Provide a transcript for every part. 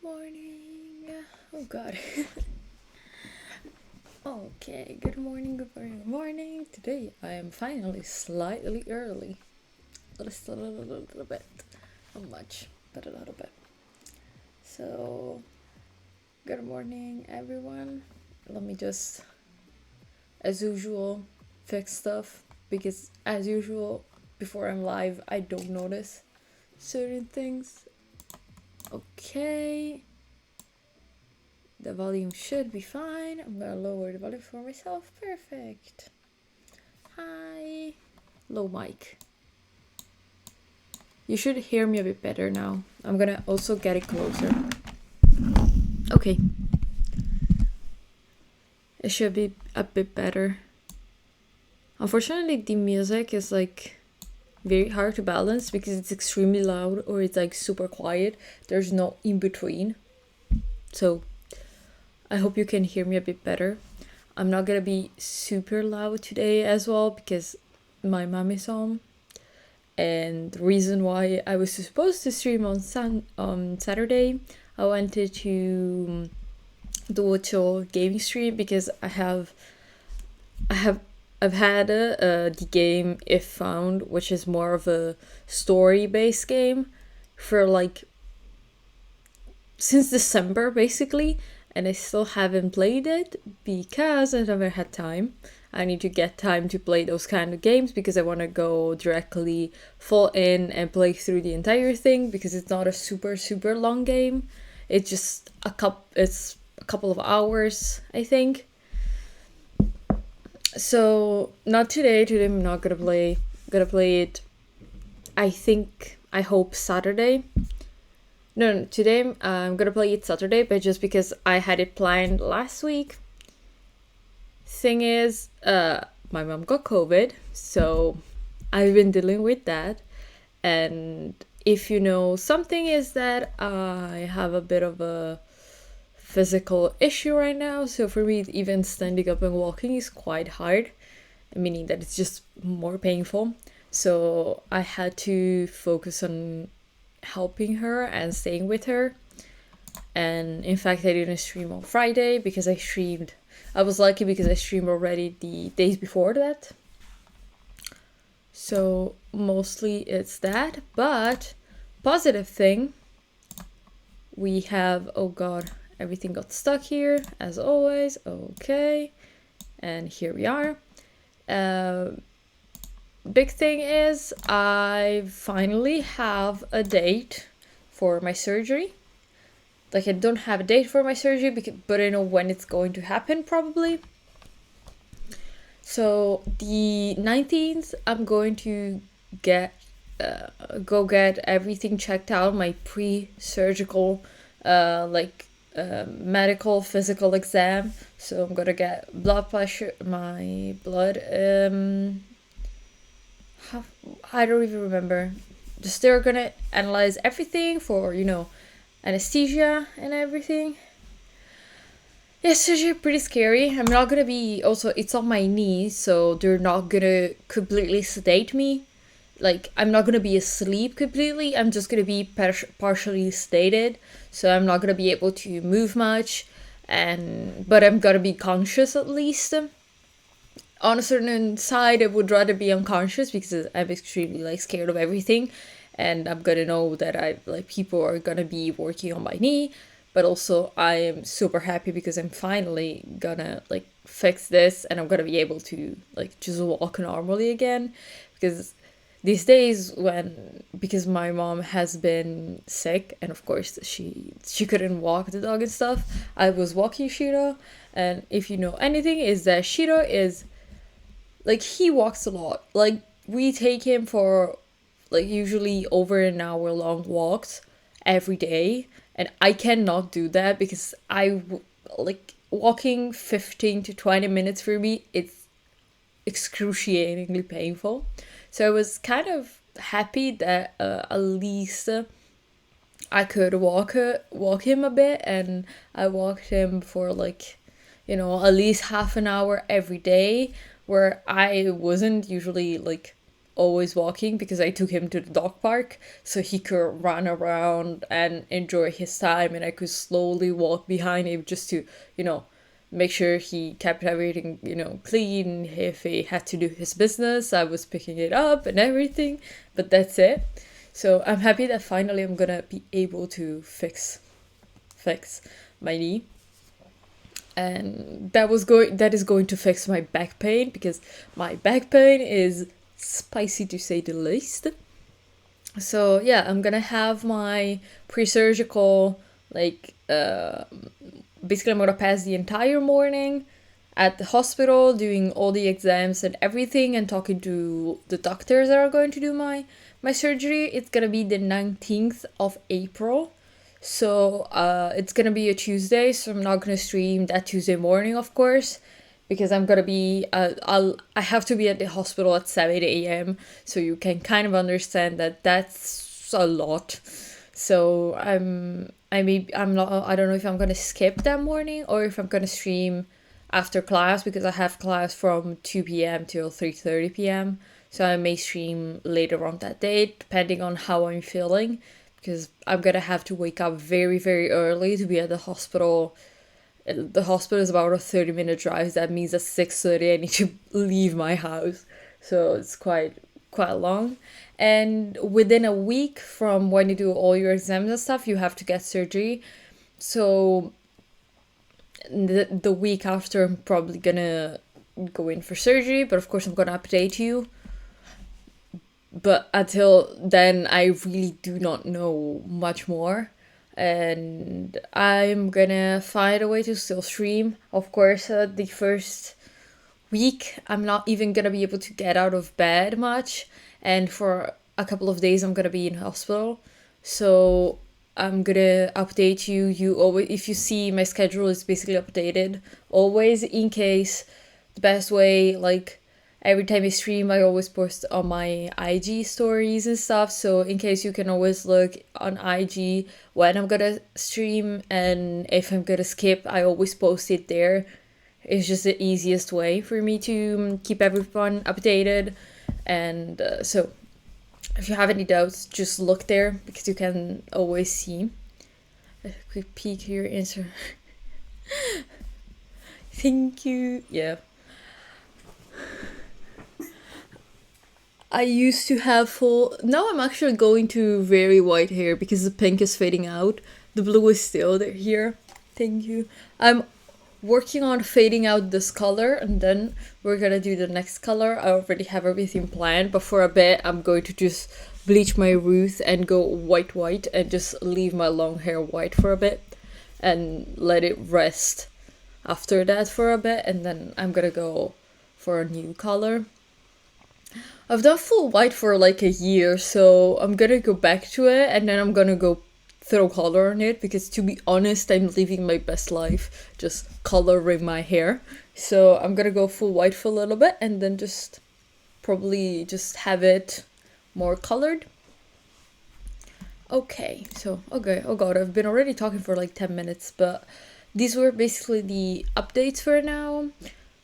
morning. Oh god. Okay, good morning, good morning, good morning. Today I am finally slightly early. Just a little bit. Not much, but a little bit. So, good morning, everyone. Let me just, as usual, fix stuff because, as usual, before I'm live, I don't notice certain things. Okay. The volume should be fine. I'm gonna lower the volume for myself. Perfect. Hi. Low mic. You should hear me a bit better now. I'm gonna also get it closer. Okay. It should be a bit better. Unfortunately, the music is like very hard to balance because it's extremely loud or it's like super quiet. There's no in between. So I hope you can hear me a bit better. I'm not gonna be super loud today as well because my mom is home. And the reason why I was supposed to stream on Saturday, I wanted to do a chill gaming stream because I've had the game If Found, which is more of a story-based game, for like since December basically, and I still haven't played it because I never had time. I need to get time to play those kind of games because I want to go directly full in and play through the entire thing because it's not a super long game. It's just it's a couple of hours, I think. So not today. Today I'm not gonna play. Gonna play it. I hope Saturday. No, today I'm gonna play it Saturday, but just because I had it planned last week. Thing is, my mom got COVID, so I've been dealing with that. And if you know, something is that I have a bit of a physical issue right now, so for me, even standing up and walking is quite hard, meaning that it's just more painful. So I had to focus on helping her and staying with her. And in fact, I didn't stream on Friday because I was lucky because I streamed already the days before that. So mostly it's that. But positive thing, we have, oh god, everything got stuck here as always. Okay. And here we are. Big thing is I finally have a date for my surgery. Like, I don't have a date for my surgery, but I know when it's going to happen, probably. So, the 19th, I'm going to go get everything checked out, my pre-surgical, medical, physical exam. So, I'm gonna get blood pressure, my blood, I don't even remember. Just they're gonna analyze everything for, anesthesia and everything. Yeah, surgery pretty scary. I'm not gonna be also it's on my knee, so they're not gonna completely sedate me. Like, I'm not gonna be asleep completely. I'm just gonna be partially sedated, so I'm not gonna be able to move much, but I'm gonna be conscious at least. On a certain side, I would rather be unconscious because I'm extremely scared of everything, and I'm gonna know that people are gonna be working on my knee. But also, I am super happy because I'm finally gonna fix this, and I'm gonna be able to just walk normally again. Because these days, because my mom has been sick, and of course she couldn't walk the dog and stuff, I was walking Shiro, and if you know anything, is that Shiro is he walks a lot. We take him for usually over an hour long walks every day, and I cannot do that because walking 15 to 20 minutes for me, it's excruciatingly painful. So I was kind of happy that at least I could walk him a bit, and I walked him for at least half an hour every day, where I wasn't usually always walking because I took him to the dog park so he could run around and enjoy his time, and I could slowly walk behind him just to, make sure he kept everything, clean. If he had to do his business, I was picking it up and everything, but that's it. So I'm happy that finally I'm gonna be able to fix my knee. And that is going to fix my back pain, because my back pain is spicy to say the least. So yeah, I'm gonna have my pre-surgical, basically I'm gonna pass the entire morning at the hospital doing all the exams and everything, and talking to the doctors that are going to do my surgery. It's gonna be the 19th of April. So it's gonna be a Tuesday, so I'm not gonna stream that Tuesday morning, of course, because I'm gonna be I have to be at the hospital at 7 a.m. So you can kind of understand that that's a lot. So I don't know if I'm gonna skip that morning or if I'm gonna stream after class, because I have class from 2 p.m. till 3:30 p.m. So I may stream later on that day, depending on how I'm feeling, because I'm gonna have to wake up very, very early to be at the hospital. The hospital is about a 30-minute drive. That means at 6:30 I need to leave my house. So it's quite long. And within a week from when you do all your exams and stuff, you have to get surgery. So the week after, I'm probably gonna go in for surgery, but of course I'm gonna update you. But until then, I really do not know much more. And I'm gonna find a way to still stream. Of course, the first week, I'm not even gonna be able to get out of bed much. And for a couple of days, I'm gonna be in hospital. So I'm gonna update you. You always, if you see my schedule is basically updated, always, in case. The best way, every time I stream, I always post on my IG stories and stuff. So in case, you can always look on IG when I'm gonna stream, and if I'm gonna skip, I always post it there. It's just the easiest way for me to keep everyone updated. And so if you have any doubts, just look there, because you can always see. A quick peek here, answer. Thank you. Yeah. I used to have full... Now I'm actually going to very white hair because the pink is fading out. The blue is still there here. Thank you. I'm working on fading out this color, and then we're gonna do the next color. I already have everything planned, but for a bit I'm going to just bleach my roots and go white and just leave my long hair white for a bit and let it rest after that for a bit, and then I'm gonna go for a new color. I've done full white for a year, so I'm gonna go back to it, and then I'm gonna go throw color on it, because to be honest, I'm living my best life just coloring my hair. So I'm gonna go full white for a little bit, and then just probably just have it more colored. Okay, so oh god, I've been already talking for 10 minutes, but these were basically the updates for now.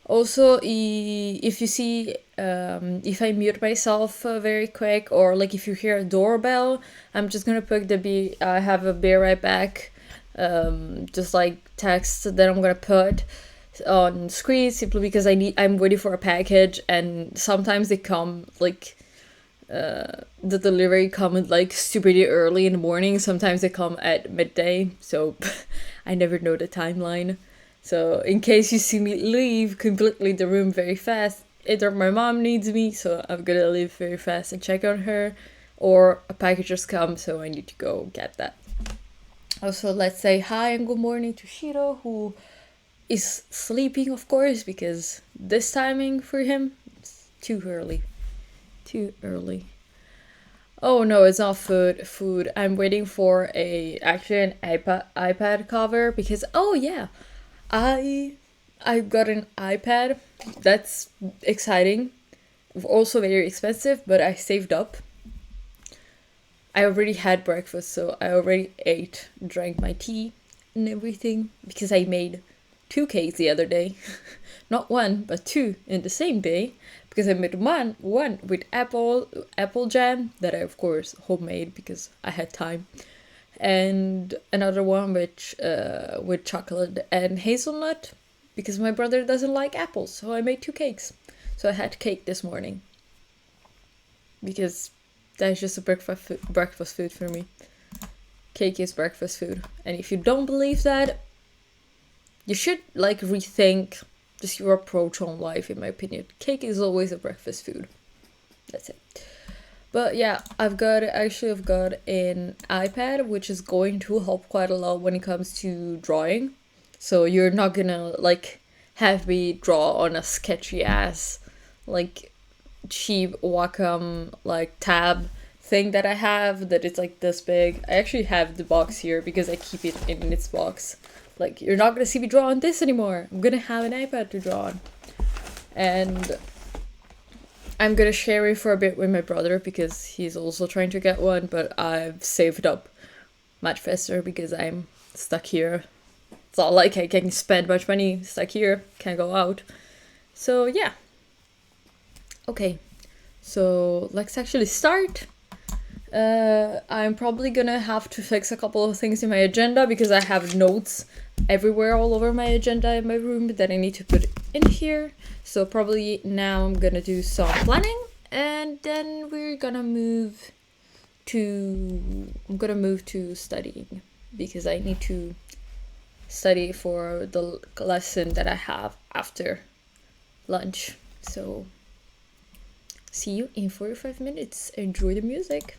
Also, if you see, if I mute myself very quick, or if you hear a doorbell, I'm just gonna put I have a be right back, just text that I'm gonna put on screen, simply because I'm waiting for a package, and sometimes they come the delivery come stupidly early in the morning. Sometimes they come at midday, so I never know the timeline. So in case you see me leave completely the room very fast, either my mom needs me, so I'm gonna leave very fast and check on her, or a package just come, so I need to go get that. Also, let's say hi and good morning to Shiro, who is sleeping, of course, because this timing for him, it's too early. Oh no, it's not food. I'm waiting for an iPad cover, because oh yeah, I got an iPad. That's exciting. Also very expensive, but I saved up. I already had breakfast, so I already ate, drank my tea and everything, because I made two cakes the other day. Not one, but two in the same day. Because I made one with apple jam that I of course homemade because I had time, and another one with chocolate and hazelnut because my brother doesn't like apples. So I made two cakes. So I had cake this morning because that's just a breakfast food for me. Cake is breakfast food, and if you don't believe that, you should like rethink just your approach on life. In my opinion, cake is always a breakfast food. That's it. But yeah, I've got an iPad, which is going to help quite a lot when it comes to drawing. So you're not gonna like have me draw on a sketchy ass like cheap Wacom like tab thing that I have that it's like this big. I actually have the box here because I keep it in its box. Like, you're not gonna see me draw on this anymore. I'm gonna have an iPad to draw on. And I'm gonna share it for a bit with my brother because he's also trying to get one, but I've saved up much faster because I'm stuck here. It's not like I can spend much money stuck here, can't go out. So yeah. Okay, so let's actually start. I'm probably gonna have to fix a couple of things in my agenda because I have notes everywhere all over my agenda in my room that I need to put in here. So probably now I'm gonna do some planning and then I'm gonna move to studying because I need to study for the lesson that I have after lunch. So see you in 45 minutes. Enjoy the music.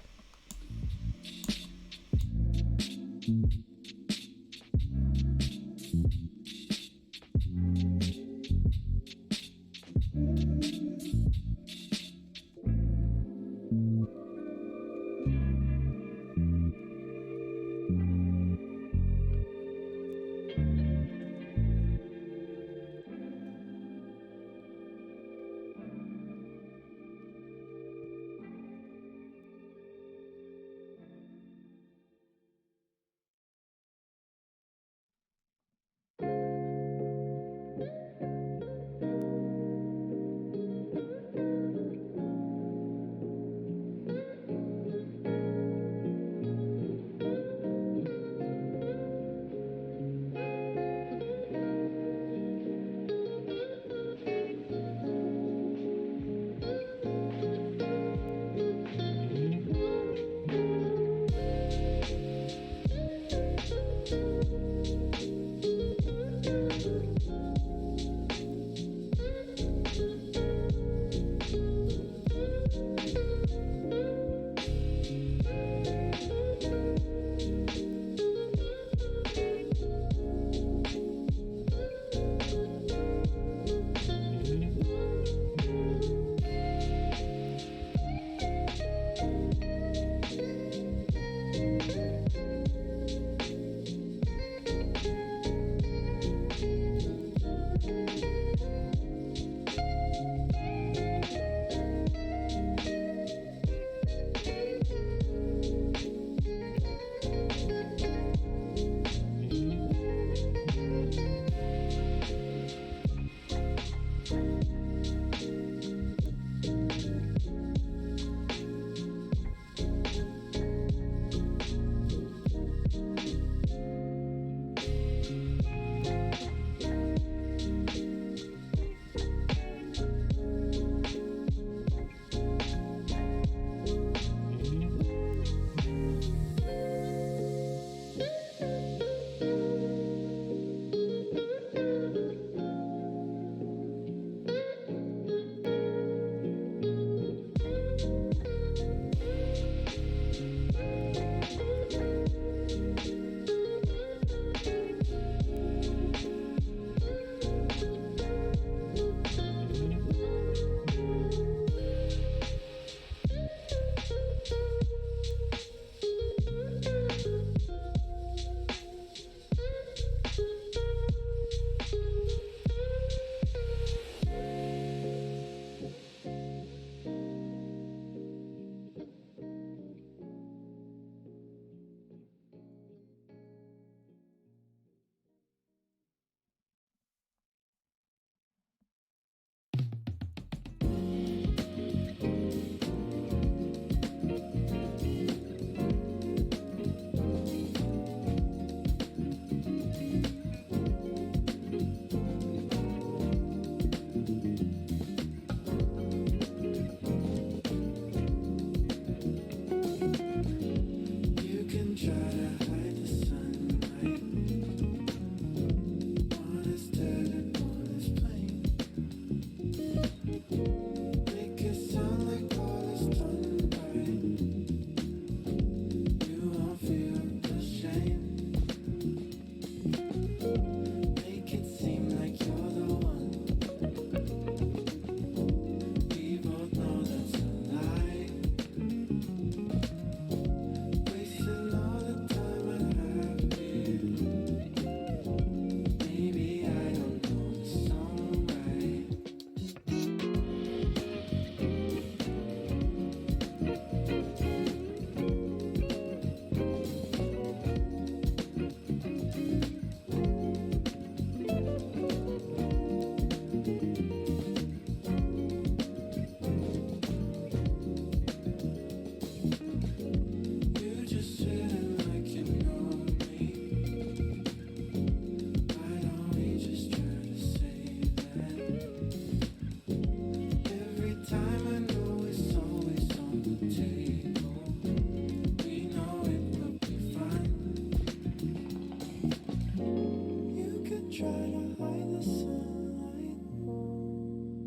try to hide the sunlight.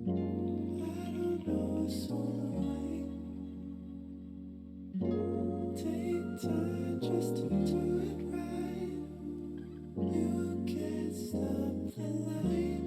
I don't know what's on the way. Take time just to do it right. You can't stop the light.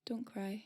Don't cry.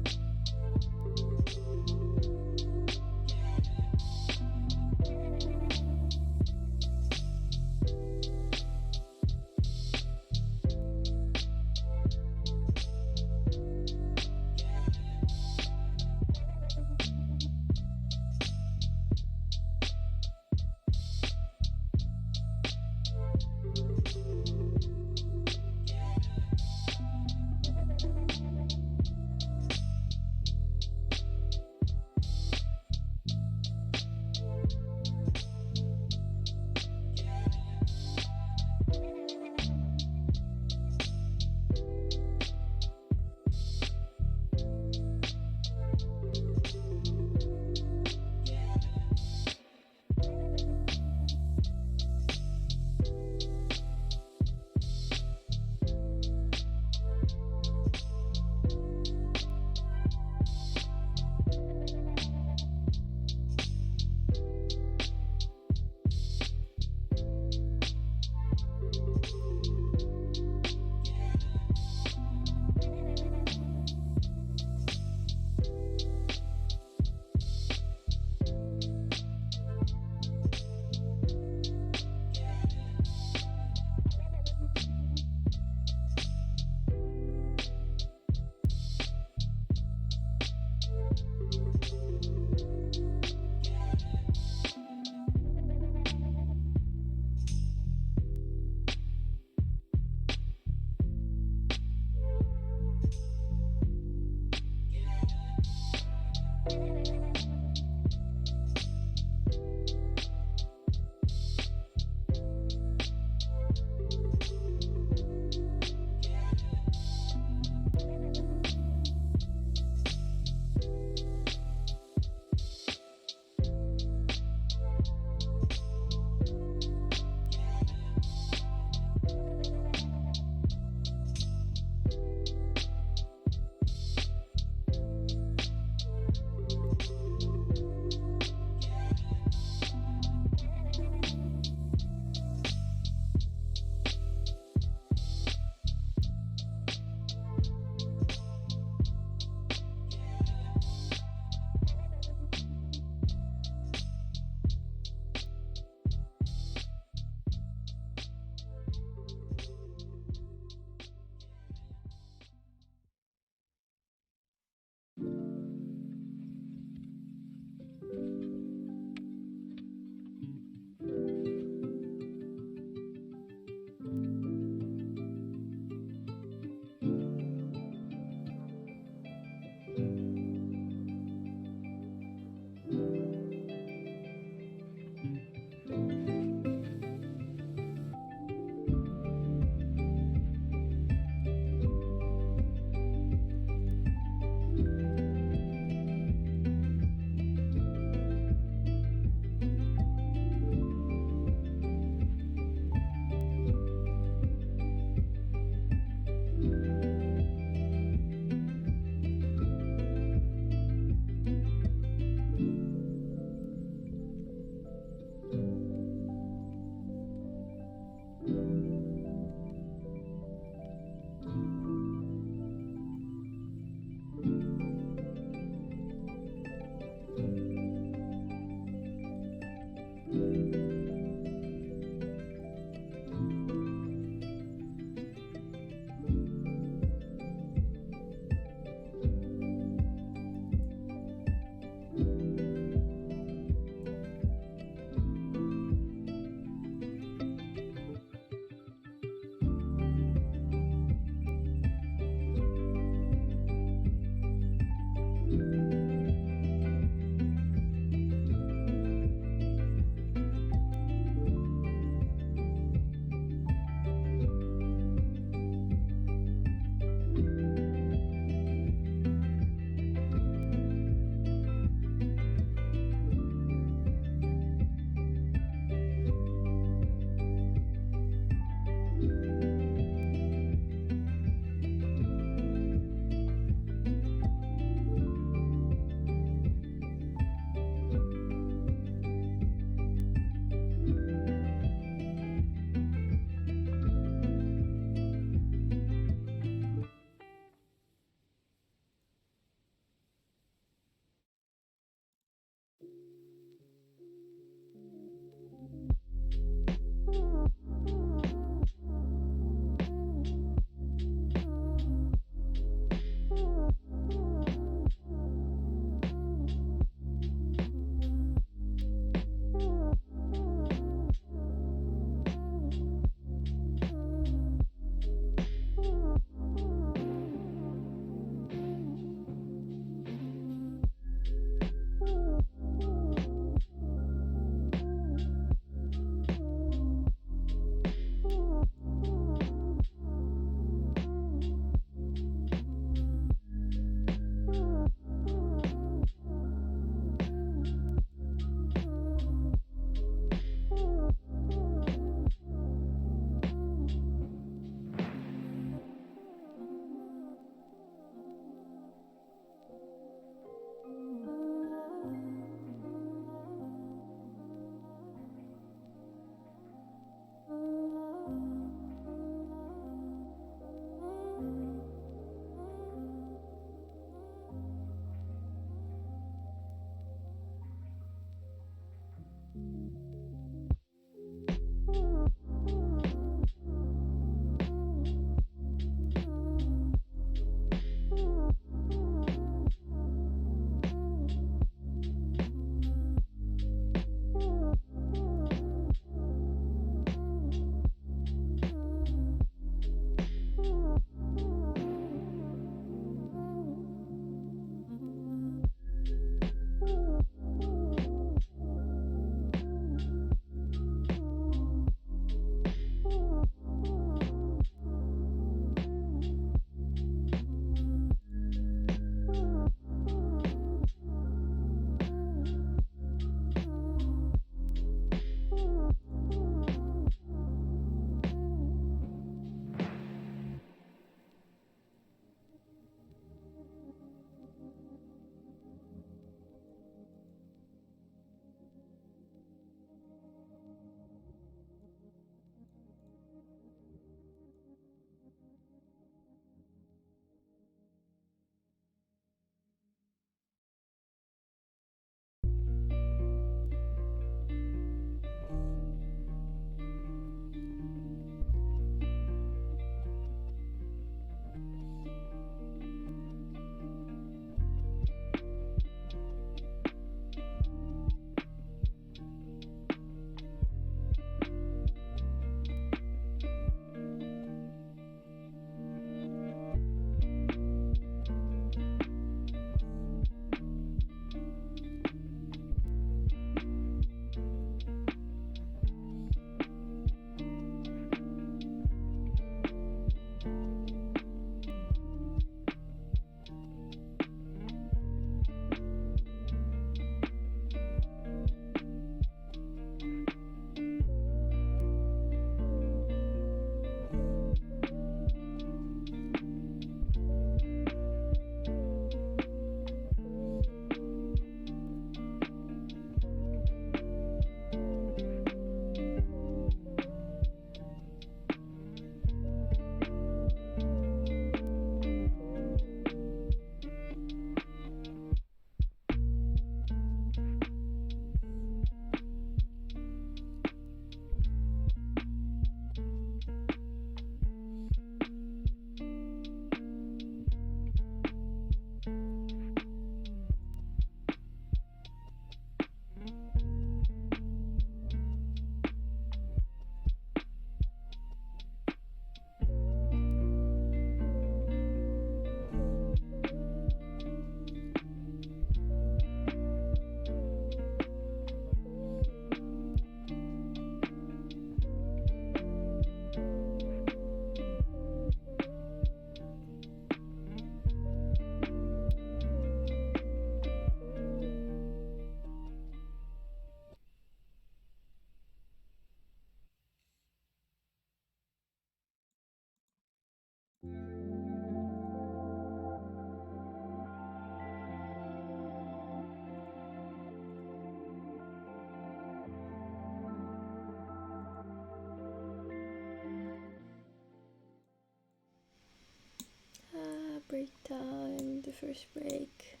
break time, the first break.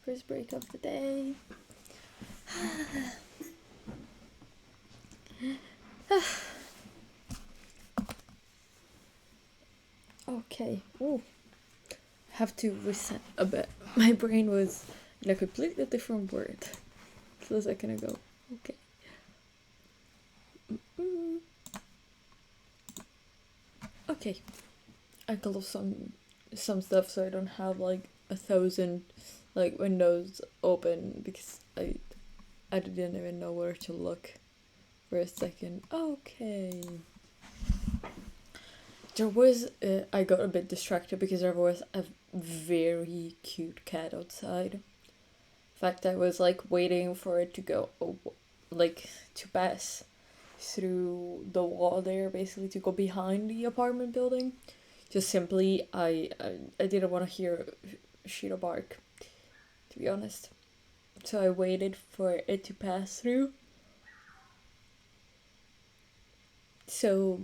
First break of the day. Okay. Ooh. Have to reset a bit. My brain was in a completely different word. A second ago. Okay. Mm. Okay. I closed some stuff so I don't have like 1,000 like windows open because I didn't even know where to look for a second. Okay. There was I got a bit distracted because there was a very cute cat outside. In fact, I was like waiting for it to go like to pass through the wall there, basically to go behind the apartment building. Just simply, I didn't want to hear Shiro bark, to be honest. So I waited for it to pass through. So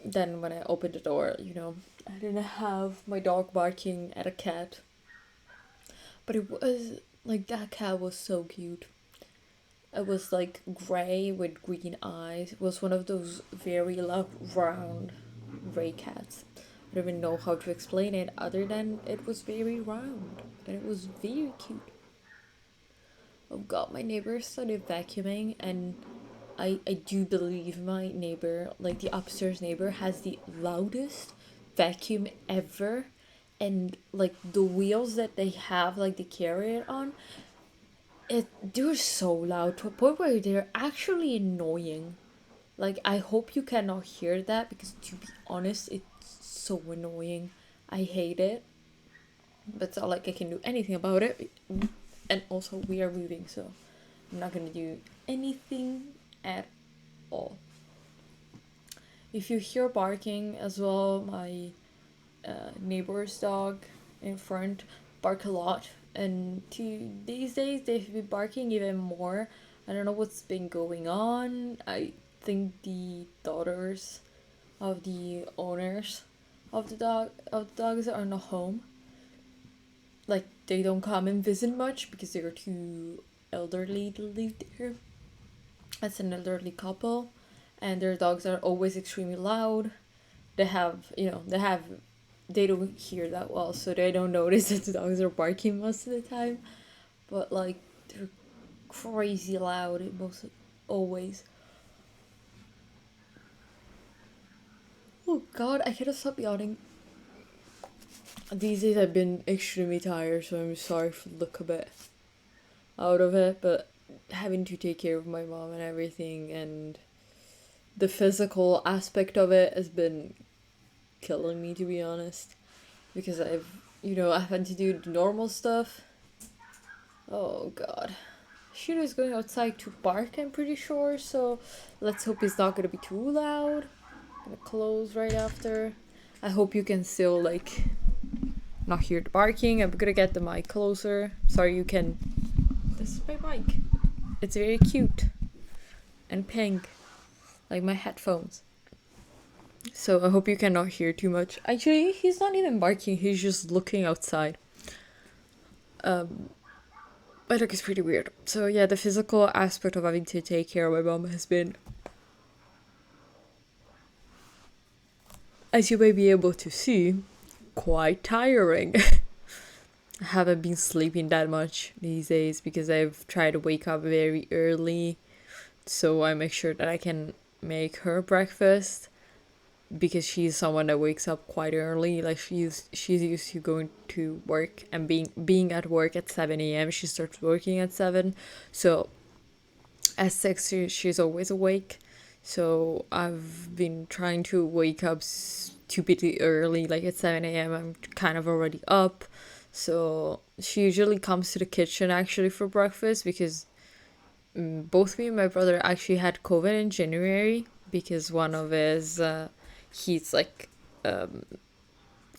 then when I opened the door, I didn't have my dog barking at a cat. But it was like that cat was so cute. It was like gray with green eyes. It was one of those very round gray cats. I don't even know how to explain it other than it was very round and it was very cute. Oh god, my neighbor started vacuuming and I do believe my neighbor, like the upstairs neighbor, has the loudest vacuum ever. And like the wheels that they have, like they carry it on, they're so loud to a point where they're actually annoying. Like I hope you cannot hear that because to be honest, it's so annoying. I hate it. But it's not like I can do anything about it. And also we are moving, so I'm not gonna do anything at all. If you hear barking as well, my neighbor's dog in front bark a lot, and these days they've been barking even more. I don't know what's been going on. I think the daughters of the owners of the dogs are not home. Like they don't come and visit much because they're too elderly to live there. It's an elderly couple, and their dogs are always extremely loud. They don't hear that well, so they don't notice that the dogs are barking most of the time. But like they're crazy loud most always. Oh god, I cannot stop yawning. These days I've been extremely tired, so I'm sorry for the look a bit out of it, but having to take care of my mom and everything and the physical aspect of it has been killing me, to be honest, because I've had to do the normal stuff. Oh god. Shiro is going outside to bark, I'm pretty sure, so let's hope it's not gonna be too loud. I'm gonna close right after. I hope you can still like not hear the barking. I'm gonna get the mic closer. Sorry, you can. This is my mic. It's very cute and pink, like my headphones. So I hope you cannot hear too much. Actually, he's not even barking. He's just looking outside. I think it's pretty weird. So yeah, the physical aspect of having to take care of my mom has been, as you may be able to see, quite tiring. I haven't been sleeping that much these days because I've tried to wake up very early, so I make sure that I can make her breakfast because she's someone that wakes up quite early. Like she's used to going to work and being at work at 7 a.m. She starts working at 7, so at 6 she's always awake. So I've been trying to wake up stupidly early, like at 7 a.m. I'm kind of already up. So she usually comes to the kitchen actually for breakfast because both me and my brother actually had COVID in January because one of his he's like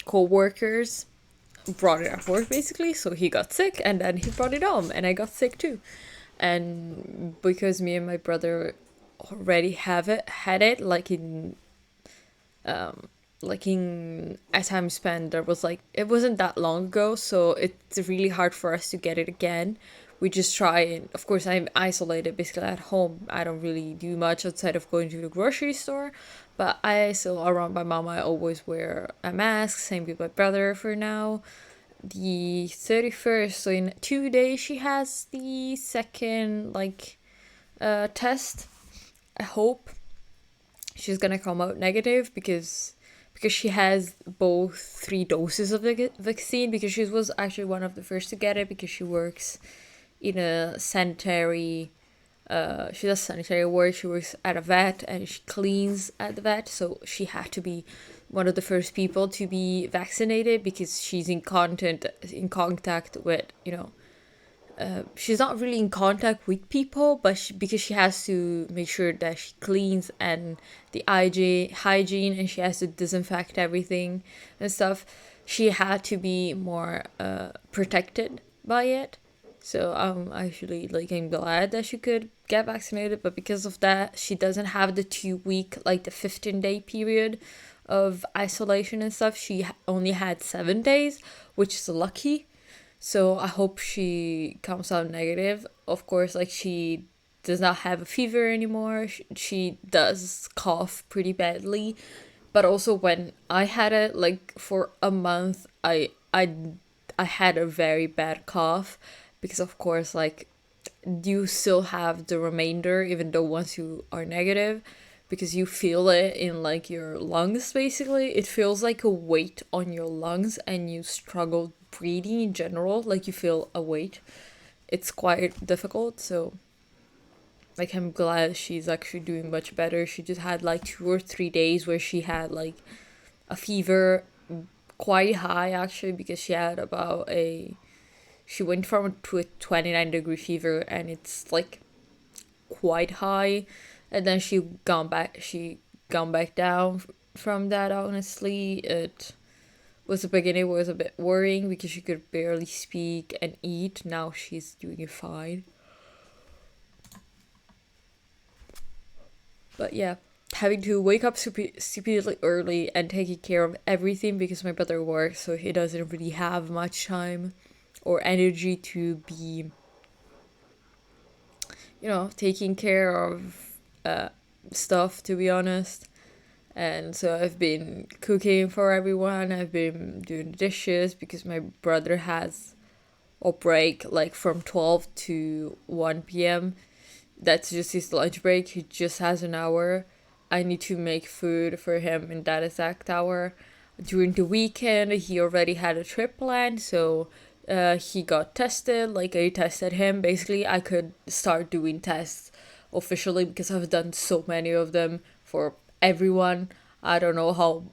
co-workers brought it at work basically, so he got sick and then he brought it home and I got sick too. And because me and my brother already had it like in like in a time span that was like it wasn't that long ago, so it's really hard for us to get it again. We just try, and of course I'm isolated basically at home. I don't really do much outside of going to the grocery store, but I still around my mom I always wear a mask. Same with my brother for now. The 31st, so in 2 days she has the second like test. I hope she's gonna come out negative because she has both 3 doses of the vaccine, because she was actually one of the first to get it because she works in a sanitary she does sanitary work. She works at a vet and she cleans at the vet, so she had to be one of the first people to be vaccinated because she's in contact with, she's not really in contact with people, but because she has to make sure that she cleans and the hygiene, and she has to disinfect everything and stuff, she had to be more protected by it. So actually like I'm glad that she could get vaccinated, but because of that she doesn't have the 2 week, like the 15-day period of isolation and stuff. She only had 7 days, which is lucky. So I hope she comes out negative. Of course, like she does not have a fever anymore. She does cough pretty badly, but also when I had it, like for a month, I had a very bad cough because of course like you still have the remainder even though once you are negative, because you feel it in like your lungs. Basically it feels like a weight on your lungs and you struggle breathing in general, like you feel a weight. It's quite difficult. So like I'm glad she's actually doing much better. She just had like 2 or 3 days where she had like a fever quite high actually, because she went from to a 29-degree fever and it's like quite high, and then she gone back down from that. Honestly, it was the beginning was a bit worrying because she could barely speak and eat. Now she's doing fine. But yeah, having to wake up stupidly early and taking care of everything because my brother works, so he doesn't really have much time or energy to be, taking care of stuff, to be honest. And so I've been cooking for everyone. I've been doing dishes because my brother has a break like from 12 to 1 p.m. That's just his lunch break. He just has an hour. I need to make food for him in that exact hour. During the weekend, he already had a trip planned, so he got tested. Like, I tested him. Basically, I could start doing tests officially because I've done so many of them for everyone. I don't know how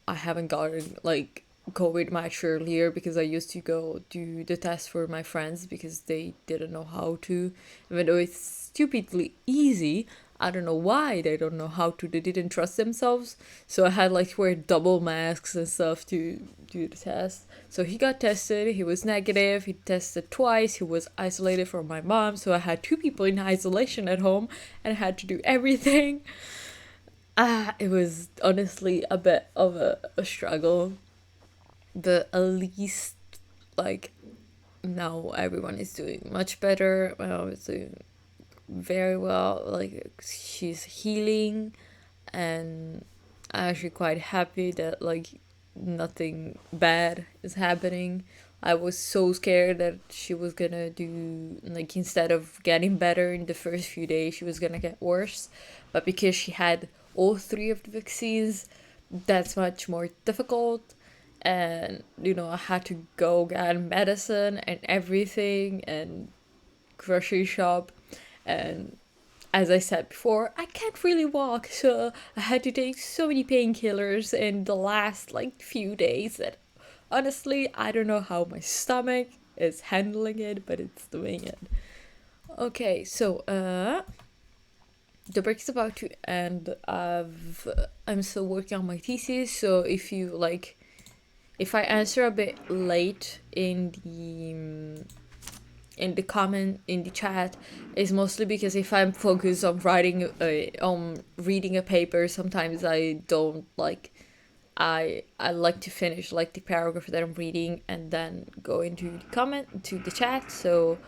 I haven't gotten like COVID much earlier, because I used to go do the test for my friends because they didn't know how to, even though it's stupidly easy. I don't know why they don't know how to. They didn't trust themselves. So I had like to wear double masks and stuff to do the test. So he got tested. He was negative. He tested twice. He was isolated from my mom. So I had two people in isolation at home and I had to do everything. It was honestly a bit of a struggle. But at least, like, now everyone is doing much better. My mom is doing very well. Like, she's healing, and I'm actually quite happy that like nothing bad is happening. I was so scared that she was gonna do like, instead of getting better in the first few days, she was gonna get worse. But because she had all three of the vaccines, that's much more difficult. And I had to go get medicine and everything and grocery shop. And as I said before, I can't really walk, so I had to take so many painkillers in the last like few days that honestly I don't know how my stomach is handling it, but it's doing it. Okay, so the break is about to end. I'm still working on my thesis, so if I answer a bit late in the comment in the chat, is mostly because if I'm focused on writing on reading a paper, sometimes I don't like I like to finish like the paragraph that I'm reading and then go into the comment to the chat. So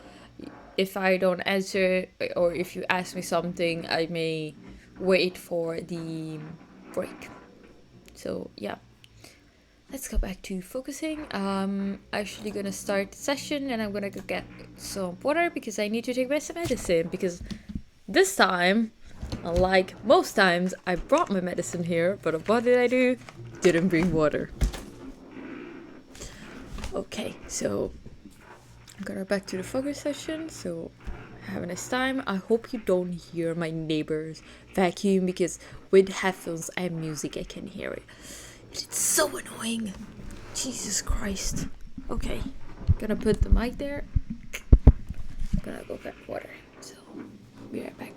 if I don't answer or if you ask me something, I may wait for the break. So yeah, let's go back to focusing. Actually gonna start the session and I'm gonna go get some water because I need to take my medicine, because this time, unlike most times, I brought my medicine here, but what did I do? Didn't bring water. Okay, so I'm gonna back to the focus session. So have a nice time. I hope you don't hear my neighbors vacuum, because with headphones and music I can hear it. It's so annoying. Jesus Christ. Okay, gonna put the mic there. Gonna go get water. So be right back.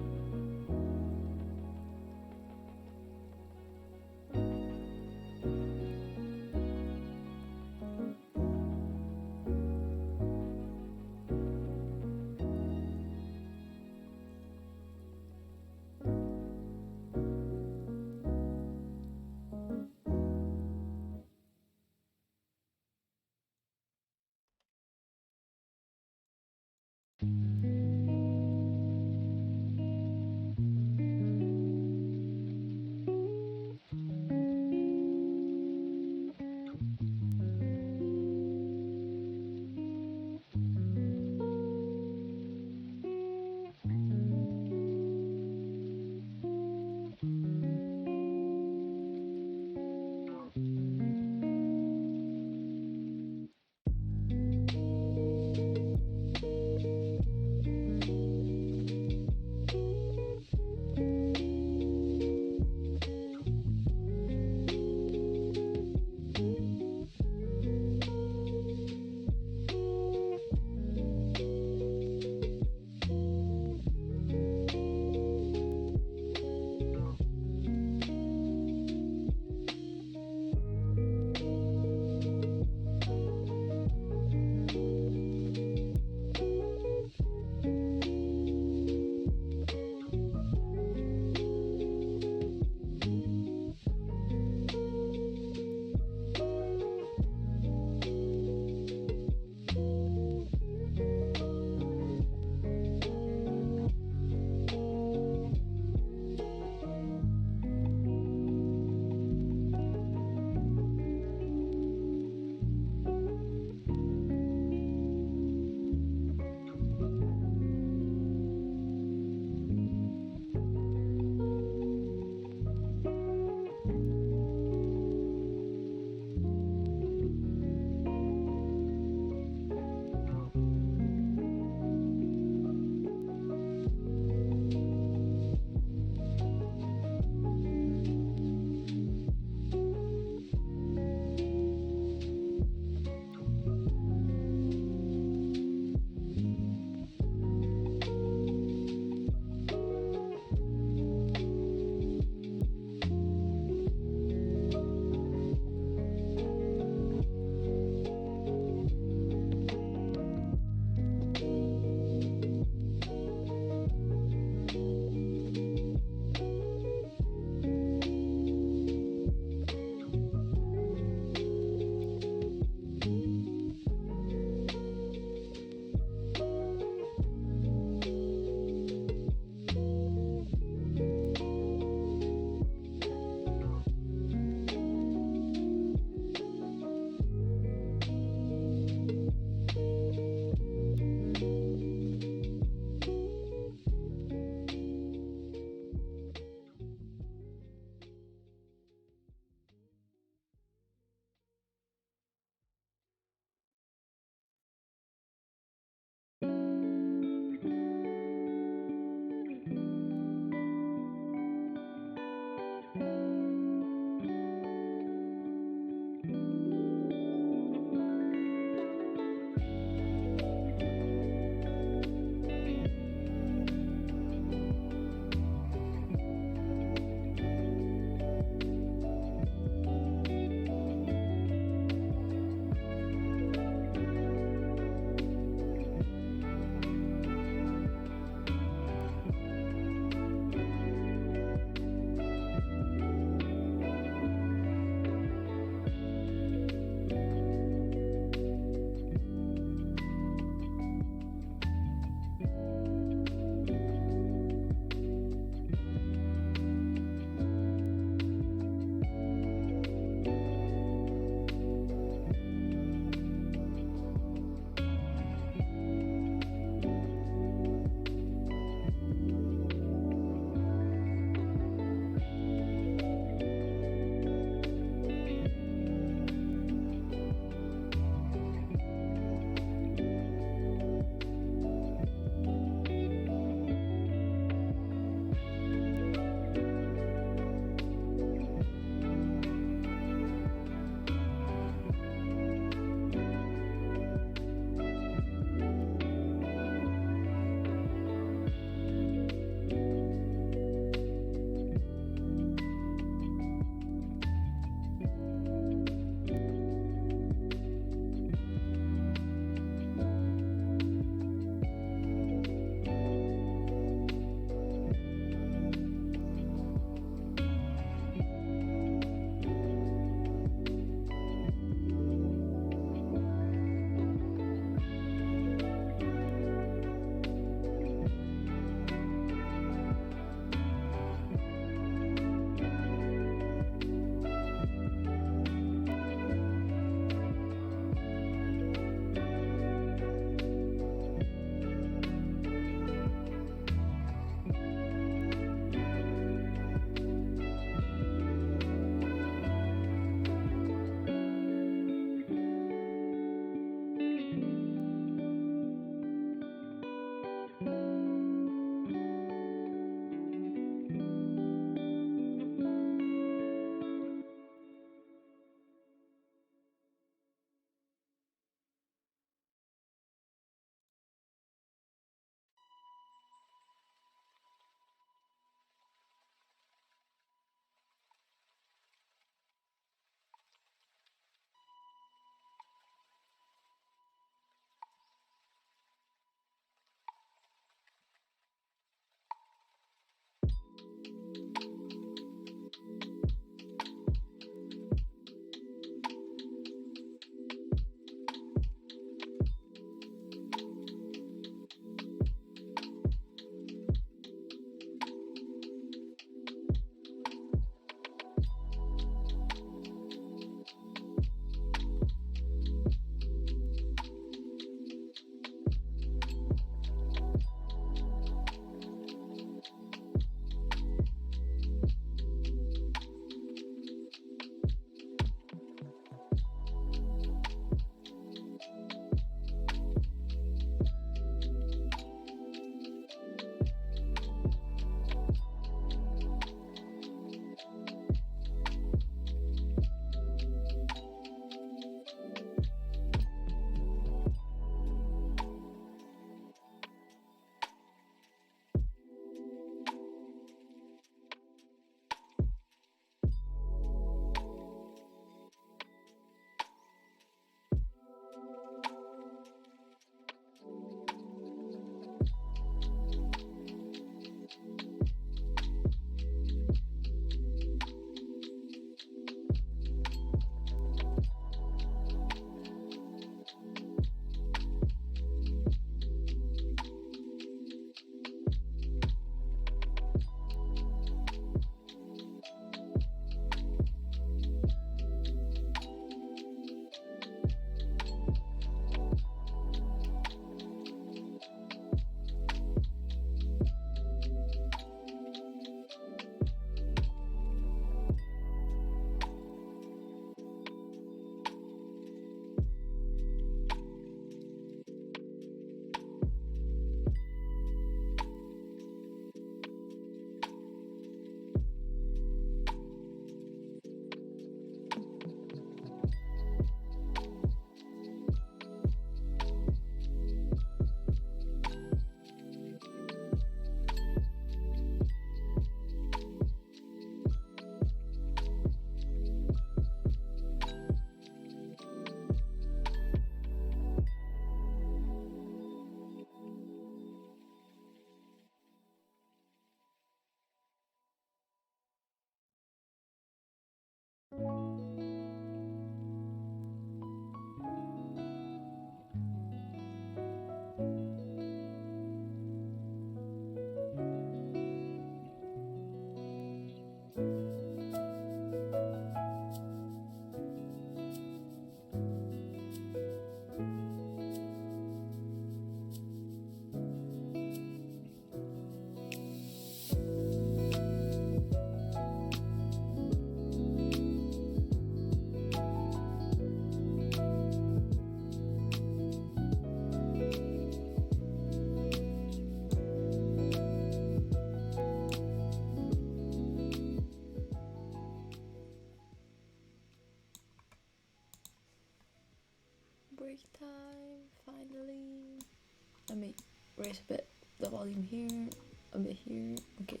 let me raise a bit the volume here, a bit here. Okay.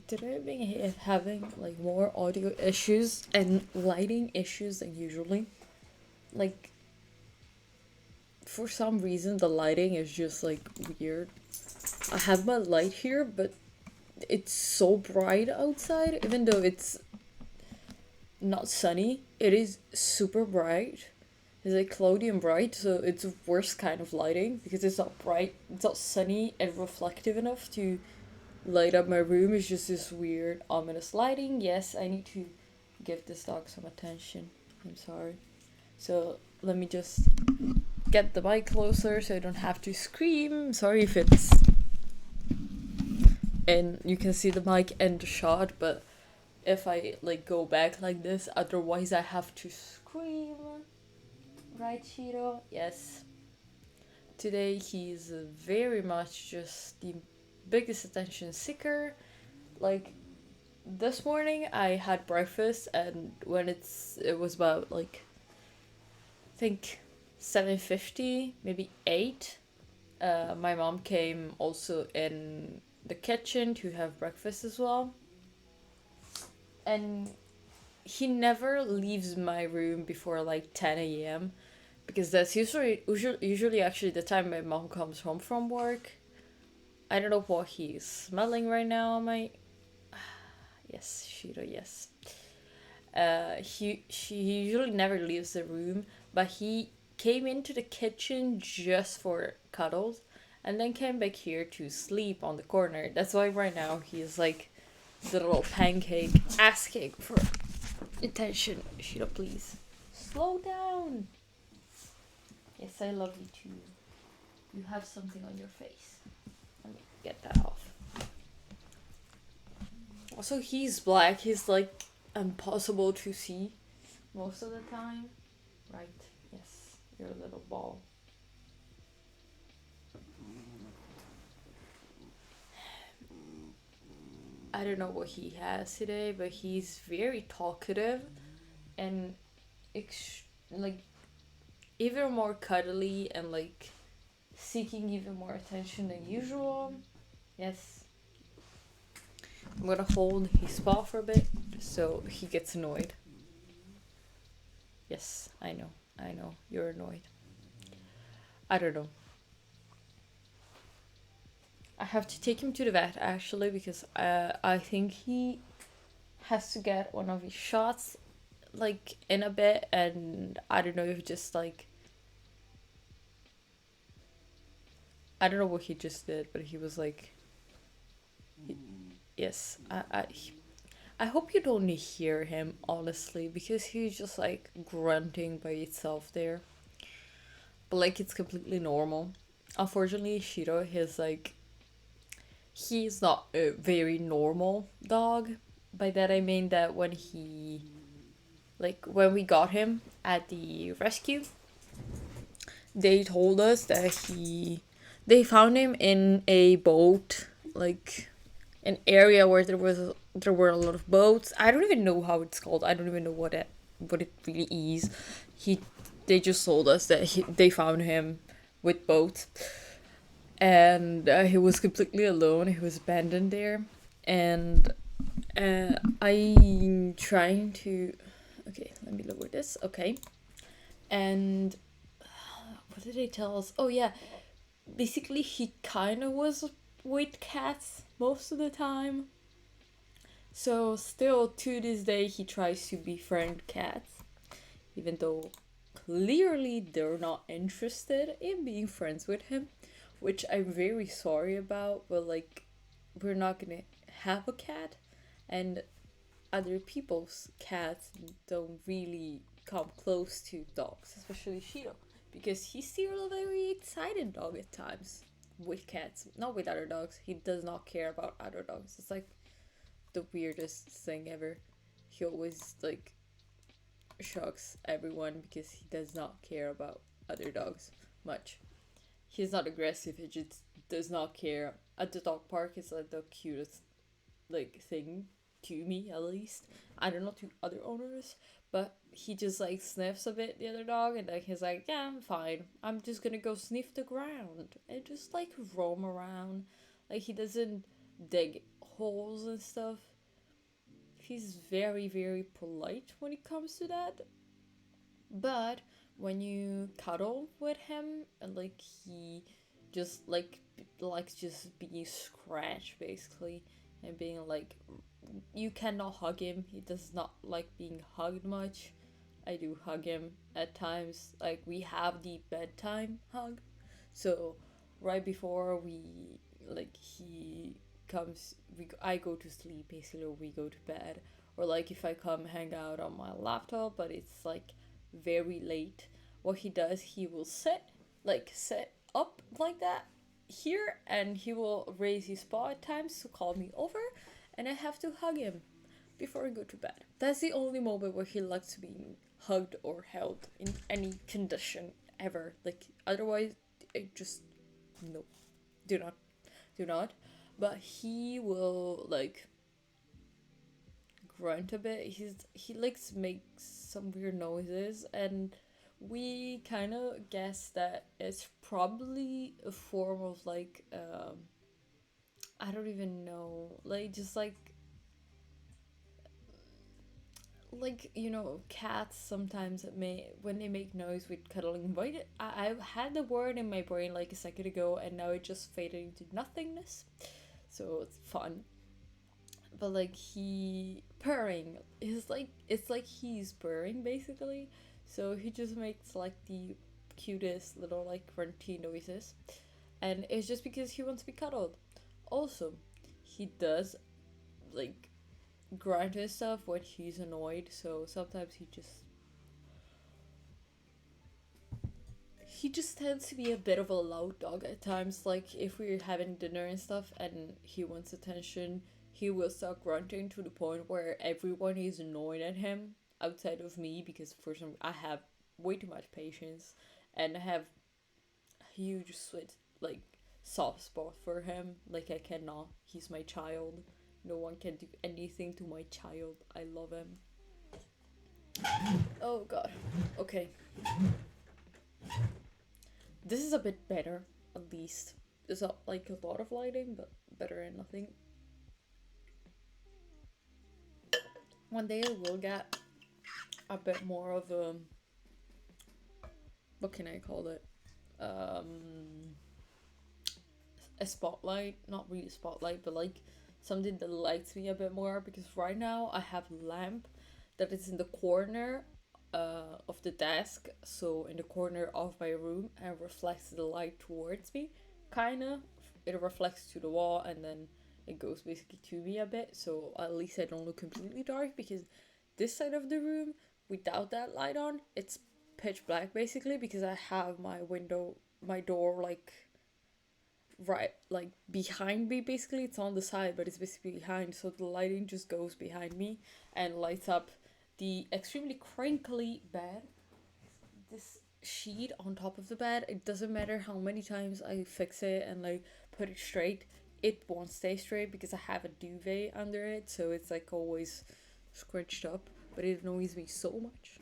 Today I've been having like more audio issues and lighting issues than usually. Like, for some reason the lighting is just like weird. I have my light here, but it's so bright outside, even though it's not sunny. It is super bright. It's like cloudy and bright, so it's a worst kind of lighting because it's not bright, it's not sunny and reflective enough to light up my room. It's just this weird, ominous lighting. Yes, I need to give this dog some attention. I'm sorry. So let me just get the mic closer so I don't have to scream. Sorry if it's. And you can see the mic and the shot, but if I like go back like this, otherwise I have to scream. Right, Shiro? Yes. Today he's very much just the biggest attention seeker. Like, this morning I had breakfast, and when it was about like, I think 7:50, maybe 8. My mom came also in the kitchen to have breakfast as well. And he never leaves my room before like 10 a.m. because that's usually actually the time my mom comes home from work. I don't know what he's smelling right now on my. Yes, Shiro, yes. She usually never leaves the room, but he came into the kitchen just for cuddles, and then came back here to sleep on the corner. That's why right now he's like the little pancake asking for attention. Shiro, please slow down. Yes, I love you too. You have something on your face. Let me get that off. Also, he's black. He's like impossible to see most of the time. Right. Yes, you're a little ball. I don't know what he has today, but he's very talkative and like even more cuddly and like seeking even more attention than usual. Yes. I'm gonna hold his paw for a bit so he gets annoyed. Yes, I know. I know. You're annoyed. I don't know. I have to take him to the vet actually because I think he has to get one of his shots like in a bit, and I don't know if just like I don't know what he just did, but he was like yes, I hope you don't hear him honestly because he's just like grunting by itself there. But like it's completely normal. Unfortunately, Shiro is like he's not a very normal dog. By that I mean that when we got him at the rescue, they told us that they found him in a boat, like an area where there were a lot of boats. I don't even know how it's called. I don't even know what it really is. They just told us that they found him with boats, and he was completely alone. He was abandoned there, and I'm trying to. Okay, let me lower this. Okay, and what did they tell us? Oh yeah, basically he kind of was with cats most of the time. So still to this day he tries to befriend cats, even though clearly they're not interested in being friends with him, which I'm very sorry about, but like we're not gonna have a cat, and other people's cats don't really come close to dogs, especially Shiro, because he's still a very excited dog at times with cats, not with other dogs. He does not care about other dogs. It's like the weirdest thing ever. He always like shocks everyone because he does not care about other dogs much. He's not aggressive, he just does not care. At the dog park, it's like the cutest like thing to me at least. I don't know to other owners, But he just like sniffs a bit the other dog, and like he's like, yeah, I'm fine. I'm just gonna go sniff the ground and just like roam around. Like he doesn't dig holes and stuff. He's very, very polite when it comes to that. But when you cuddle with him and like he just like likes just being scratched basically and being like, you cannot hug him. He does not like being hugged much. I do hug him at times. Like we have the bedtime hug. So right before we like he comes I go to sleep basically, or we go to bed, or like if I come hang out on my laptop but it's like very late, what he does, he will sit up like that here, and he will raise his paw at times to call me over, and I have to hug him before I go to bed. That's the only moment where he likes to be hugged or held in any condition ever. Like otherwise, it just no, do not, do not. But he will like grunt a bit. He likes makes some weird noises, and we kind of guess that it's probably a form of like I don't even know, like just like you know, cats sometimes may when they make noise with cuddling. Why I had the word in my brain like a second ago, and now it just faded into nothingness. So it's fun. But like he purring is like, it's like he's purring basically. So he just makes like the cutest little like grunty noises, and it's just because he wants to be cuddled. Also, he does like grunt and stuff when he's annoyed. So sometimes he just tends to be a bit of a loud dog at times. Like if we're having dinner and stuff and he wants attention, he will start grunting to the point where everyone is annoyed at him outside of me, because for some I have way too much patience and I have a huge sweet like soft spot for him. Like I cannot. He's my child. No one can do anything to my child. I love him. Oh god. Okay. This is a bit better, at least. There's not like a lot of lighting, but better than nothing. One day I will get a bit more of a, what can I call it? Um, a spotlight. Not really a spotlight, but like something that lights me a bit more, because right now I have a lamp that is in the corner of the desk, so in the corner of my room, and reflects the light towards me. Kinda. It reflects to the wall and then it goes basically to me a bit, so at least I don't look completely dark, because this side of the room, without that light on, it's pitch black basically, because I have my door like right like behind me basically. It's on the side but it's basically behind, so the lighting just goes behind me and lights up the extremely crinkly bed. This sheet on top of the bed, it doesn't matter how many times I fix it and like put it straight, it won't stay straight because I have a duvet under it, so it's like always scrunched up, but it annoys me so much.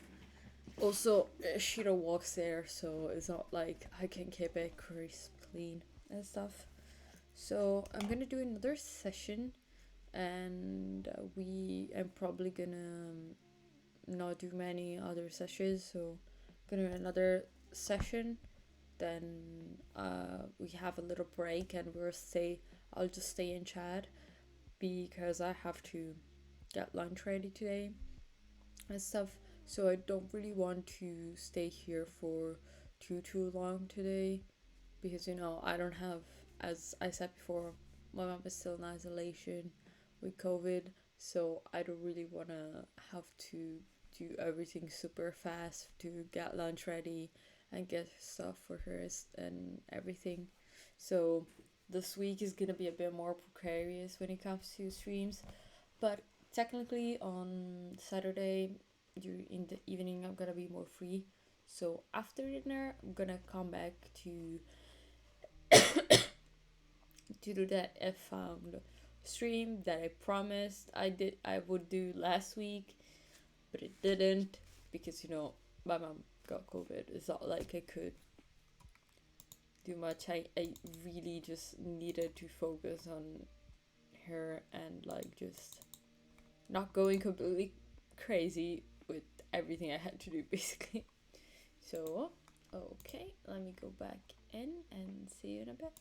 Also, Shiro walks there, so it's not like I can keep it crisp clean and stuff. So I'm gonna do another session, and I'm probably gonna not do many other sessions. So gonna do another session, then we have a little break, and I'll just stay in chat because I have to get lunch ready today and stuff. So I don't really want to stay here for too long today, because you know I don't have, as I said before, my mom is still in isolation with COVID, so I don't really want to have to do everything super fast to get lunch ready and get stuff for her and everything. So this week is gonna be a bit more precarious when it comes to streams, but technically on Saturday in the evening I'm gonna be more free. So after dinner I'm gonna come back to do that F found stream that I promised I would do last week. but it didn't because my mom got COVID. It's not like I could do much. I really just needed to focus on her and like just not going completely crazy with everything I had to do basically. So okay, let me go back in and see you in a bit.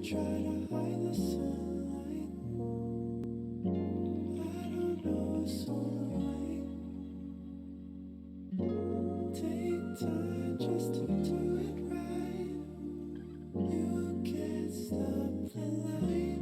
try to hide the sunlight. I don't know it's on the way. Take time just to do it right. You can't stop the light.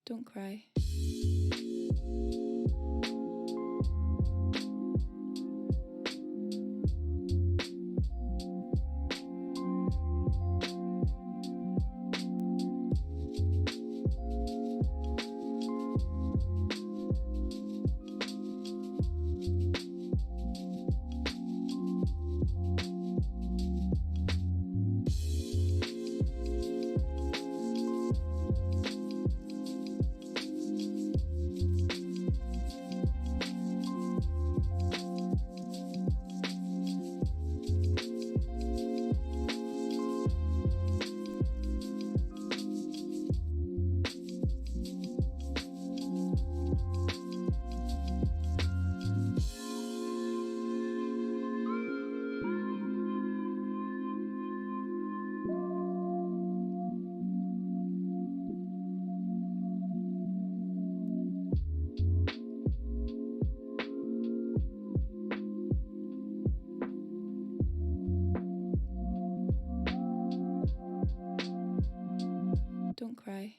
Don't cry. Don't cry.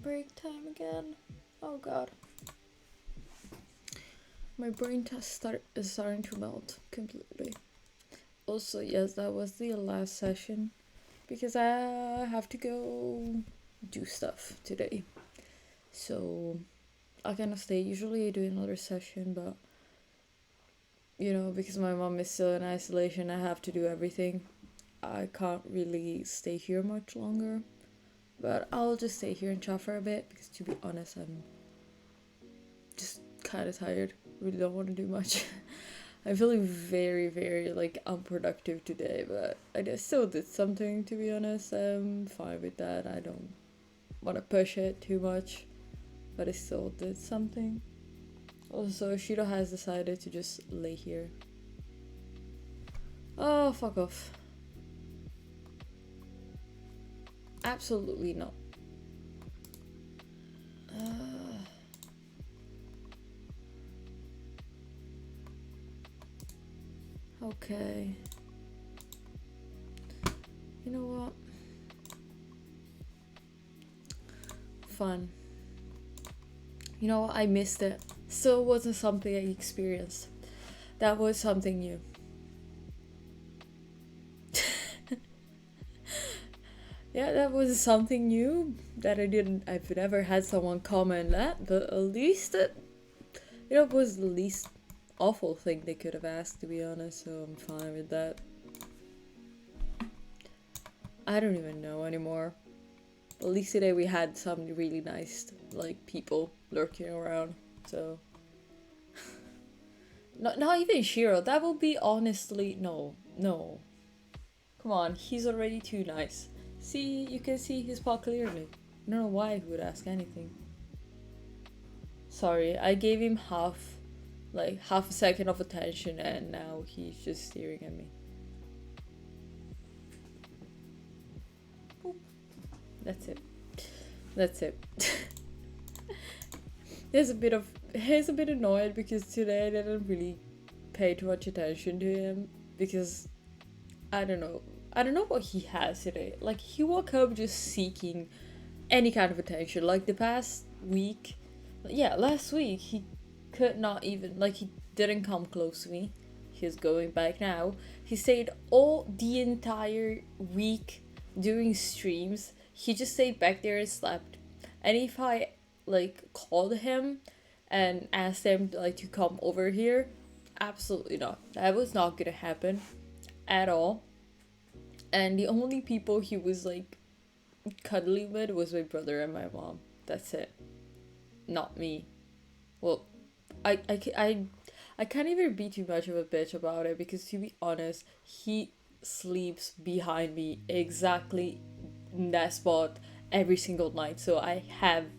break time again. Oh god. My brain is starting to melt completely. Also, yes, that was the last session because I have to go do stuff today. So I cannot stay. Usually I do another session, but because my mom is still in isolation, I have to do everything. I can't really stay here much longer. But I'll just stay here and chat for a bit because, to be honest, I'm just kind of tired. Really don't want to do much. I'm feeling very, very unproductive today, but I just still did something. To be honest, I'm fine with that. I don't want to push it too much, but I still did something. Also, Shiro has decided to just lay here. Oh, fuck off. Absolutely not. Okay. You know what? Fun. You know what? I missed it. Still wasn't something I experienced. That was something new. Yeah, that was something new that I've never had someone comment that, but at least it was the least awful thing they could have asked, to be honest, so I'm fine with that. I don't even know anymore. At least today we had some really nice, people lurking around, so. Not even Shiro, that will be honestly, no. Come on, he's already too nice. See, you can see his paw clearly. I don't know why he would ask anything. Sorry, I gave him half a second of attention and now he's just staring at me. Boop. That's it. He's a bit annoyed because today I didn't really pay too much attention to him because I don't know what he has today. He woke up just seeking any kind of attention. The past week, last week, he could not even, he didn't come close to me. He's going back now. He stayed all the entire week doing streams. He just stayed back there and slept. And if I, called him and asked him, to come over here, absolutely not. That was not gonna happen at all. And the only people he was, cuddling with was my brother and my mom. That's it. Not me. Well, I can't even be too much of a bitch about it because, to be honest, he sleeps behind me exactly in that spot every single night. So I have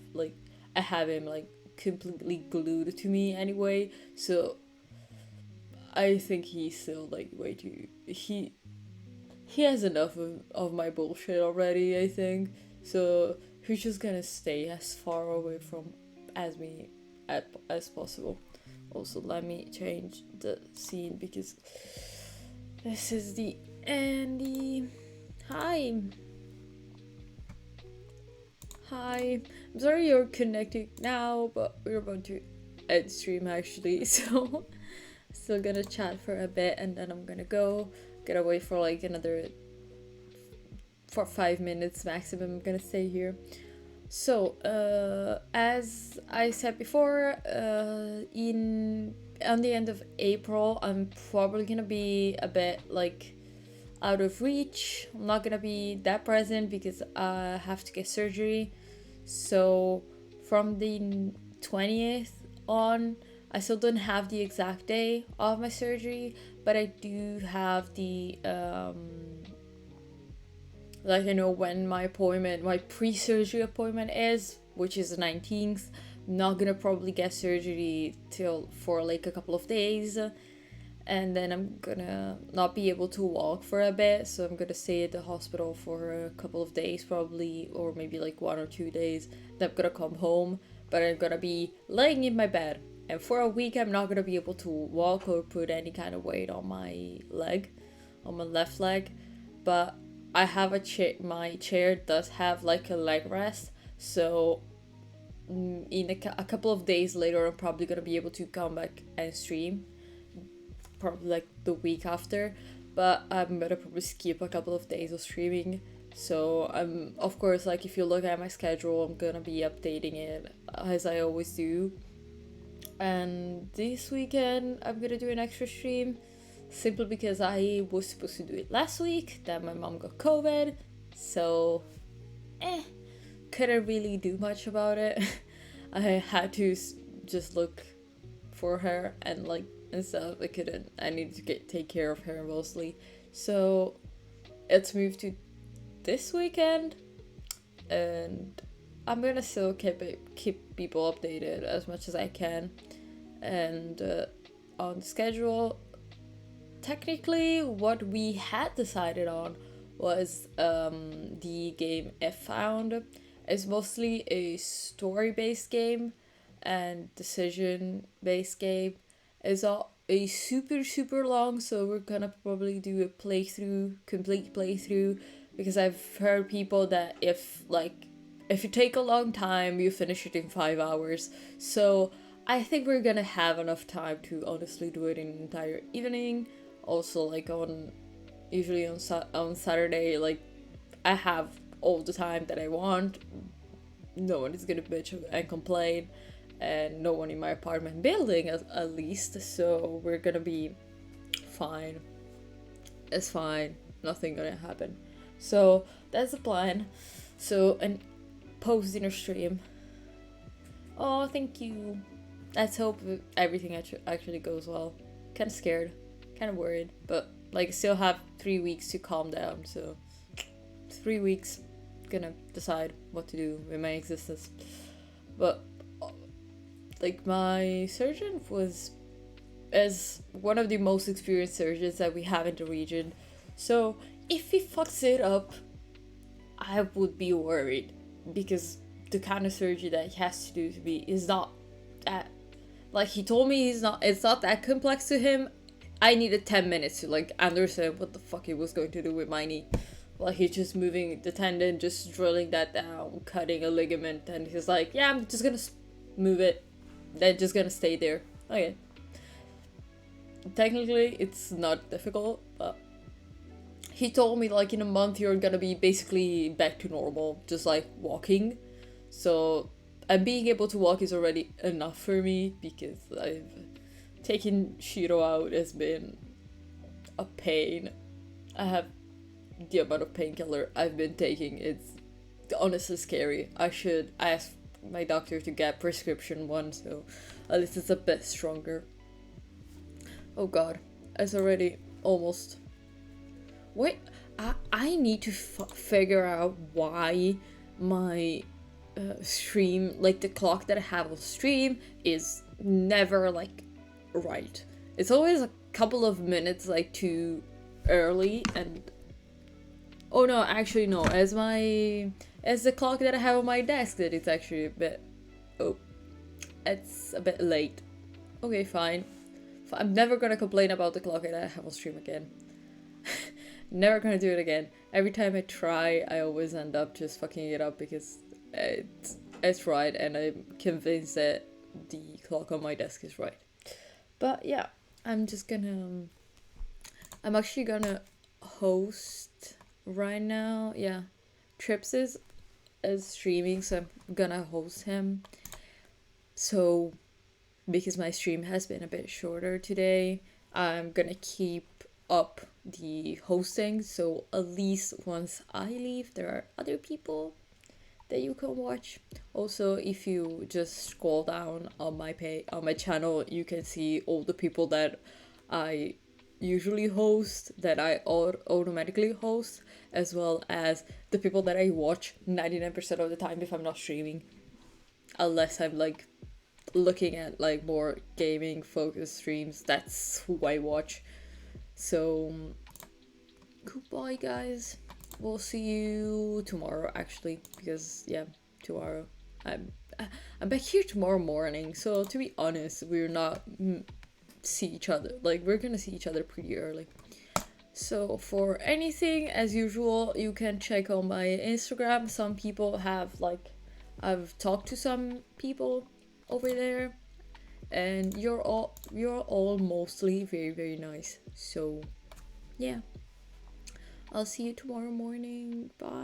him completely glued to me anyway. So I think he's still way too he has enough of my bullshit already, I think. So he's just gonna stay as far away from me as possible. Also, let me change the scene because this is the Andy. Hi. I'm sorry you're connecting now, but we're about to end stream actually, so still gonna chat for a bit and then I'm gonna wait for another 5 minutes maximum. I'm gonna stay here. So as I said before, on the end of April I'm probably gonna be a bit out of reach. I'm not gonna be that present because I have to get surgery. So from the 20th on, I still don't have the exact day of my surgery, but I do have the I know when my pre-surgery appointment is, which is the 19th. I'm not gonna probably get surgery for a couple of days, and then I'm gonna not be able to walk for a bit, so I'm gonna stay at the hospital for a couple of days probably, or maybe 1 or 2 days. Then I'm gonna come home, but I'm gonna be laying in my bed, and for a week I'm not gonna be able to walk or put any kind of weight on my left leg. But I have my chair does have a leg rest, so in a couple of days later, I'm probably gonna be able to come back and stream, probably like the week after, but I'm gonna probably skip a couple of days of streaming. So I'm, of course, like if you look at my schedule, I'm gonna be updating it as I always do. And this weekend I'm gonna do an extra stream simply because I was supposed to do it last week, then my mom got COVID, so couldn't really do much about it. I had to just look for her and like and stuff. I needed to take care of her mostly. So it's moved to this weekend, and I'm gonna still keep people updated as much as I can. And on the schedule, technically what we had decided on was the game F Found. It's mostly a story-based game and decision-based game. It's all a super long, so we're gonna probably do a complete playthrough, because I've heard people that if you take a long time, you finish it in 5 hours. So I think we're gonna have enough time to honestly do it in an entire evening. Also, like usually on Saturday, like I have all the time that I want. No one is gonna bitch and complain, and no one in my apartment building at least. So we're gonna be fine. It's fine. Nothing gonna happen. So that's the plan. So and post dinner stream. Oh, thank you. Let's hope everything actually goes well. Kind of scared, kind of worried, but like still have 3 weeks to calm down. So 3 weeks, gonna decide what to do with my existence. But like my surgeon was as one of the most experienced surgeons that we have in the region. So if he fucks it up, I would be worried, because the kind of surgery that he has to do to me is not that, like he told me it's not that complex to him. I needed 10 minutes to like understand what the fuck he was going to do with my knee. Like he's just moving the tendon, just drilling that down, cutting a ligament, and he's like, yeah, I'm just gonna move it. They're just gonna stay there. Okay. Technically, it's not difficult, but he told me like in a month you're gonna be basically back to normal, just like walking. So, and being able to walk is already enough for me, because I've taken Shiro out has been a pain. I have the amount of painkiller I've been taking. It's honestly scary. I should ask my doctor to get prescription one, so at least it's a bit stronger. Oh god, it's already almost... Wait, I need to figure out why my stream, like the clock that I have on stream, is never like right. It's always a couple of minutes like too early, and oh no, actually no, as the clock that I have on my desk, that it's actually a bit, oh, it's a bit late. Okay, fine. I'm never gonna complain about the clock that I have on stream again. Never gonna do it again. Every time I try, I always end up just fucking it up, because it's right, and I'm convinced that the clock on my desk is right. But yeah, I'm actually gonna host right now. Yeah, Trips is streaming, so I'm gonna host him. So because my stream has been a bit shorter today, I'm gonna keep up the hosting, so at least once I leave there are other people that you can watch. Also, if you just scroll down on my channel, you can see all the people that I usually host, that I automatically host, as well as the people that I watch 99% of the time if I'm not streaming, unless I'm like looking at like more gaming focused streams. That's who I watch. So goodbye guys, we'll see you tomorrow actually, because yeah, tomorrow I'm back here tomorrow morning. So to be honest, we're not see each other, like we're gonna see each other pretty early. So for anything, as usual, you can check on my Instagram. Some people have like I've talked to some people over there, and you're all mostly very, very nice. So yeah, I'll see you tomorrow morning. Bye.